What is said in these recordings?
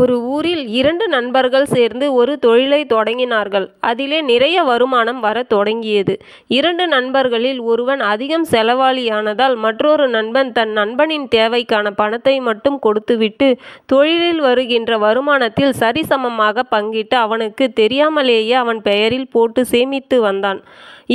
ஒரு ஊரில் 2 நண்பர்கள் சேர்ந்து ஒரு தொழிலை தொடங்கினார்கள். அதிலே நிறைய வருமானம் வரத் தொடங்கியது. 2 நண்பர்களில் ஒருவன் அதிகம் செலவாளியானதால் மற்றொரு நண்பன் தன் நண்பனின் தேவைக்கான பணத்தை மட்டும் கொடுத்துவிட்டு தொழிலில் வருகின்ற வருமானத்தில் சரிசமமாக பங்கிட்டு அவனுக்குத் தெரியாமலேயே அவன் பெயரில் போட்டு சேமித்து வந்தான்.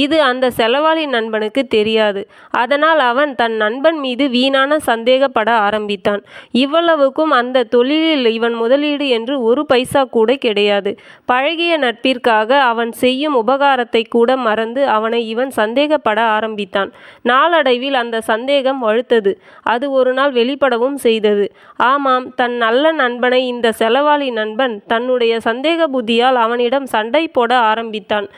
இது அந்த செலவாளி நண்பனுக்கு தெரியாது. அதனால் அவன் தன் நண்பன் மீது வீணான சந்தேகப்பட ஆரம்பித்தான். இவ்வளவுக்கும் அந்த தொழிலில் இவன் முதலீடு என்று ஒரு பைசா கூட கிடையாது. பழகிய நட்பிற்காக அவன் செய்யும் உபகாரத்தை கூட மறந்து அவனை இவன் சந்தேகப்பட ஆரம்பித்தான். நாளடைவில் அந்த சந்தேகம் வலுத்தது. அது ஒரு நாள் வெளிப்படவும் செய்தது. ஆமாம், தன் நல்ல நண்பனை இந்த செலவாளி நண்பன் தன்னுடைய சந்தேக புத்தியால் அவனிடம் சண்டை போட ஆரம்பித்தான்.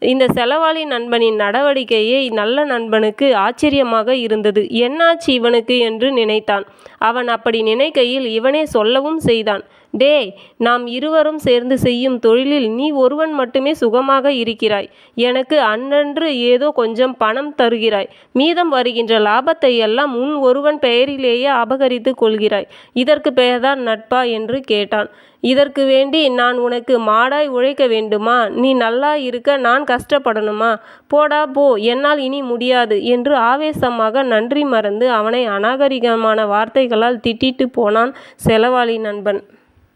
இந்த செலவாளி நண்பனின் நடவடிக்கையே நல்ல நண்பனுக்கு ஆச்சரியமாக இருந்தது. என்னாச்சு இவனுக்கு என்று நினைத்தான். அவன் அப்படி நினைக்கையில் இவனே சொல்லவும் செய்தான். டேய், நாம் இருவரும் சேர்ந்து செய்யும் தொழிலில் நீ ஒருவன் மட்டுமே சுகமாக இருக்கிறாய். எனக்கு அன்றன்று ஏதோ கொஞ்சம் பணம் தருகிறாய். மீதம் வருகின்ற லாபத்தை எல்லாம் உன் ஒருவன் பெயரிலேயே அபகரித்து கொள்கிறாய். இதற்கு பெயர்தான் நட்பா என்று கேட்டான். இதற்கு வேண்டி நான் உனக்கு மாடாய் உழைக்க வேண்டுமா? நீ நல்லா இருக்க நான் கஷ்டப்படணுமா? போடா போ, என்னால் இனி முடியாது என்று ஆவேசமாக நன்றி மறந்து அவனை அநாகரிகமான வார்த்தைகளால் திட்டிட்டு போனான் செலவாளி நண்பன்.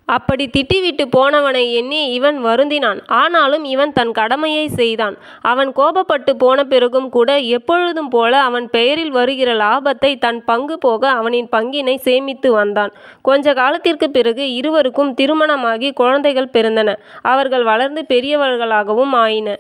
அப்படி திட்டிவிட்டு போனவனை எண்ணி இவன் வருந்தினான். ஆனாலும் இவன் தன் கடமையை செய்தான். அவன் கோபப்பட்டு போன பிறகும் கூட எப்பொழுதும் போல அவன் பெயரில் வருகிற லாபத்தை தன் பங்கு போக அவனின் பங்கினை சேமித்து வந்தான். கொஞ்ச காலத்திற்கு பிறகு இருவருக்கும் திருமணமாகி குழந்தைகள் பிறந்தன. அவர்கள் வளர்ந்து பெரியவர்களாகவும் ஆயின.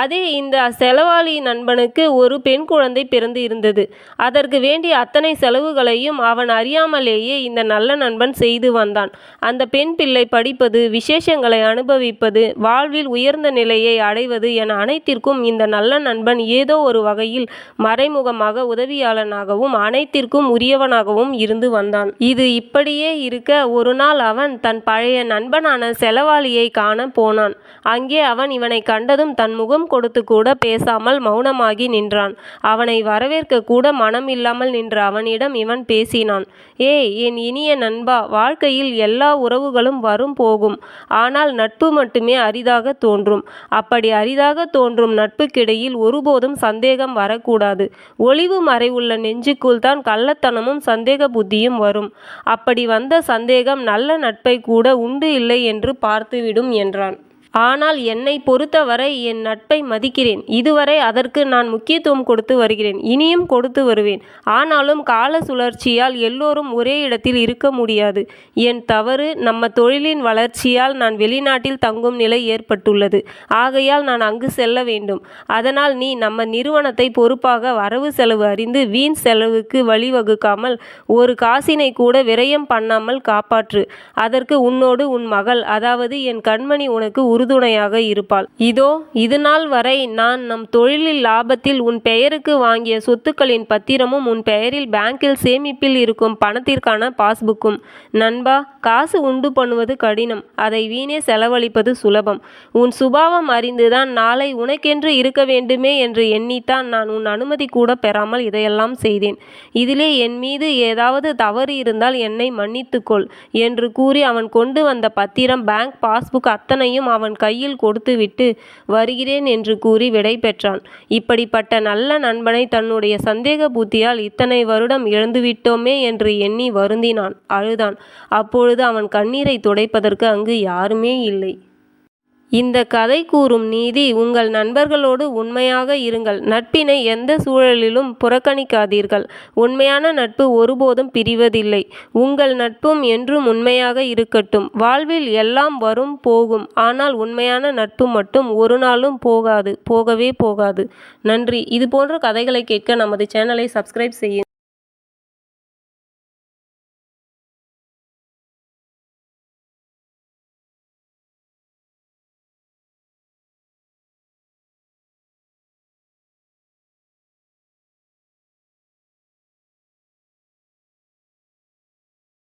அதே இந்த செலவாளி நண்பனுக்கு ஒரு பெண் குழந்தை பிறந்து இருந்தது. அதற்கு வேண்டிய அத்தனை செலவுகளையும் அவன் அறியாமலேயே இந்த நல்ல நண்பன் செய்து வந்தான். அந்த பெண் பிள்ளை படிப்பது, விசேஷங்களை அனுபவிப்பது, வாழ்வில் உயர்ந்த நிலையை அடைவது என அனைத்திற்கும் இந்த நல்ல நண்பன் ஏதோ ஒரு வகையில் மறைமுகமாக உதவியாளனாகவும் அனைத்திற்கும் உரியவனாகவும் இருந்து வந்தான். இது இப்படியே இருக்க ஒரு நாள் அவன் தன் பழைய நண்பனான செலவாளியை காண போனான். அங்கே அவன் இவனை கண்டதும் தன் முகம் கொடுத்து கூட பேசாமல் மௌனமாகி நின்றான். அவனை வரவேற்க கூட மனம் இல்லாமல் நின்ற அவனிடம் இவன் பேசினான். ஏய், என் இனிய நண்பா, வாழ்க்கையில் எல்லா உறவுகளும் வரும் போகும். ஆனால் நட்பு மட்டுமே அரிதாக தோன்றும். அப்படி அரிதாக தோன்றும் நட்புக்கிடையில் ஒருபோதும் சந்தேகம் வரக்கூடாது. ஒளிவு மறைவுள்ள நெஞ்சுக்குள் தான் கள்ளத்தனமும் சந்தேக புத்தியும் வரும். அப்படி வந்த சந்தேகம் நல்ல நட்பை கூட உண்டு இல்லை என்று பார்த்துவிடும் என்றான். ஆனால் என்னை பொறுத்தவரை என் நட்பை மதிக்கிறேன். இதுவரை அதற்கு நான் முக்கியத்துவம் கொடுத்து வருகிறேன். இனியும் கொடுத்து வருவேன். ஆனாலும் கால சுழற்சியால் எல்லோரும் ஒரே இடத்தில் இருக்க முடியாது. என் தவறு. நம்ம தொழிலின் வளர்ச்சியால் நான் வெளிநாட்டில் தங்கும் நிலை ஏற்பட்டுள்ளது. ஆகையால் நான் அங்கு செல்ல வேண்டும். அதனால் நீ நம்ம நிறுவனத்தை பொறுப்பாக வரவு செலவு அறிந்து வீண் செலவுக்கு வழிவகுக்காமல் ஒரு காசினை கூட விரயம் பண்ணாமல் காப்பாற்று. அதற்கு உன்னோடு உன் மகள், அதாவது என் கண்மணி உனக்கு உறுதுணையாக இருப்பாள். இதோ இதுநாள் வரை நான் நம் தொழிலில் லாபத்தில் உன் பெயருக்கு வாங்கிய சொத்துக்களின் பத்திரமும் உன் பெயரில் பேங்கில் சேமிப்பில் இருக்கும் பணத்திற்கான பாஸ்புக்கும். நண்பா, காசு உண்டு பண்ணுவது கடினம். அதை வீணே செலவழிப்பது சுலபம். உன் சுபாவம் அறிந்துதான் நாளை உனக்கென்று இருக்க வேண்டுமே என்று எண்ணித்தான் நான் உன் அனுமதி கூட பெறாமல் இதையெல்லாம் செய்தேன். இதிலே என் மீது ஏதாவது தவறு இருந்தால் என்னை மன்னித்துக்கொள் என்று கூறி அவன் கொண்டு வந்த பத்திரம், பேங்க் பாஸ்புக் அத்தனையும் அவன் கையில் கொடுத்துவிட்டு வருகிறேன் என்று கூறி விடை பெற்றான். இப்படிப்பட்ட நல்ல நண்பனை தன்னுடைய சந்தேக புத்தியால் இத்தனை வருடம் இழந்துவிட்டோமே என்று எண்ணி வருந்தினான், அழுதான். அப்பொழுது அவன் கண்ணீரை துடைப்பதற்கு அங்கு யாருமே இல்லை. இந்த கதை கூறும் நீதி, உங்கள் நண்பர்களோடு உண்மையாக இருங்கள். நட்பினை எந்த சூழலிலும் புறக்கணிக்காதீர்கள். உண்மையான நட்பு ஒருபோதும் பிரிவதில்லை. உங்கள் நட்பும் என்றும் உண்மையாக இருக்கட்டும். வாழ்வில் எல்லாம் வரும் போகும். ஆனால் உண்மையான நட்பு மட்டும் ஒரு நாளும் போகாது, போகவே போகாது. நன்றி. இது போன்ற கதைகளை கேட்க நமது சேனலை சப்ஸ்கிரைப் செய்யுங்கள்.